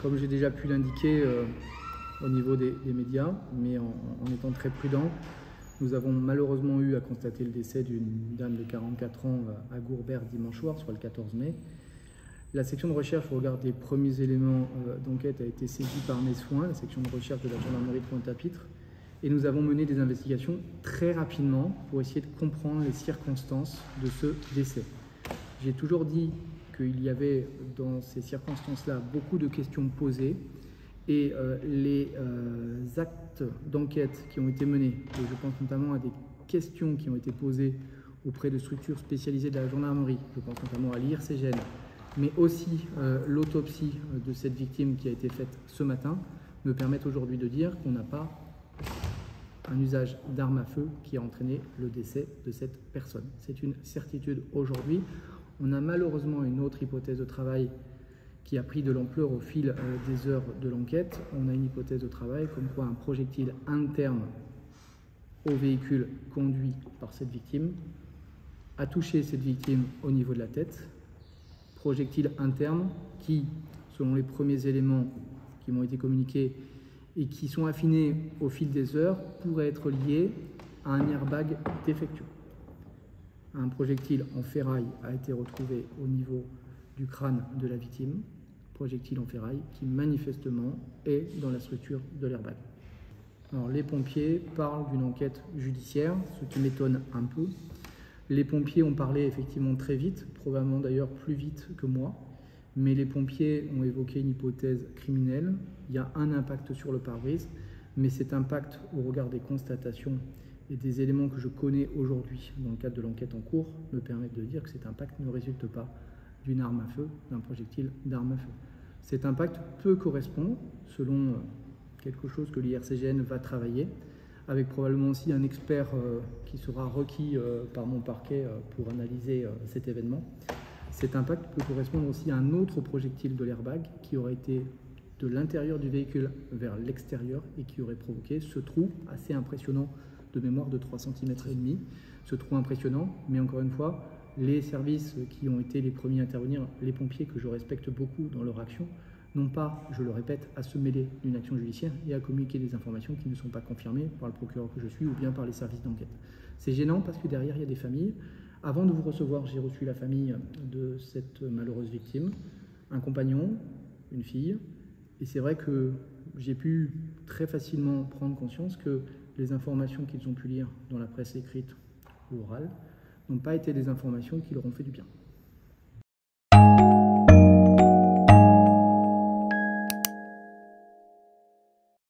comme j'ai déjà pu l'indiquer au niveau des médias, mais en étant très prudent, nous avons malheureusement eu à constater le décès d'une dame de 44 ans à Gourbert dimanche soir, soit le 14 mai. La section de recherche au regard des premiers éléments d'enquête a été saisie par mes soins, la section de recherche de la gendarmerie de Pointe-à-Pitre, et nous avons mené des investigations très rapidement pour essayer de comprendre les circonstances de ce décès. J'ai toujours dit qu'il y avait dans ces circonstances-là beaucoup de questions posées et les actes d'enquête qui ont été menés, et je pense notamment à des questions qui ont été posées auprès de structures spécialisées de la gendarmerie, je pense notamment à l'IRCGN, mais aussi l'autopsie de cette victime qui a été faite ce matin, me permettent aujourd'hui de dire qu'on n'a pas un usage d'armes à feu qui a entraîné le décès de cette personne. C'est une certitude aujourd'hui. On a malheureusement une autre hypothèse de travail qui a pris de l'ampleur au fil des heures de l'enquête. On a une hypothèse de travail comme quoi un projectile interne au véhicule conduit par cette victime a touché cette victime au niveau de la tête. Projectile interne qui, selon les premiers éléments qui m'ont été communiqués et qui sont affinés au fil des heures, pourrait être lié à un airbag défectueux. Un projectile en ferraille a été retrouvé au niveau du crâne de la victime, projectile en ferraille qui manifestement est dans la structure de l'airbag. Alors les pompiers parlent d'une enquête judiciaire, ce qui m'étonne un peu. Les pompiers ont parlé effectivement très vite, probablement d'ailleurs plus vite que moi, mais les pompiers ont évoqué une hypothèse criminelle. Il y a un impact sur le pare-brise, mais cet impact, au regard des constatations et des éléments que je connais aujourd'hui dans le cadre de l'enquête en cours, me permettent de dire que cet impact ne résulte pas d'une arme à feu, d'un projectile d'arme à feu. Cet impact peut correspondre, selon quelque chose que l'IRCGN va travailler, avec probablement aussi un expert qui sera requis par mon parquet pour analyser cet événement. Cet impact peut correspondre aussi à un autre projectile de l'airbag qui aurait été de l'intérieur du véhicule vers l'extérieur et qui aurait provoqué ce trou assez impressionnant de mémoire de 3,5 cm. Ce trou impressionnant, mais encore une fois, les services qui ont été les premiers à intervenir, les pompiers que je respecte beaucoup dans leur action, n'ont pas, je le répète, à se mêler d'une action judiciaire et à communiquer des informations qui ne sont pas confirmées par le procureur que je suis ou bien par les services d'enquête. C'est gênant parce que derrière, il y a des familles. Avant de vous recevoir, j'ai reçu la famille de cette malheureuse victime, un compagnon, une fille, et c'est vrai que j'ai pu très facilement prendre conscience que les informations qu'ils ont pu lire dans la presse écrite ou orale n'ont pas été des informations qui leur ont fait du bien.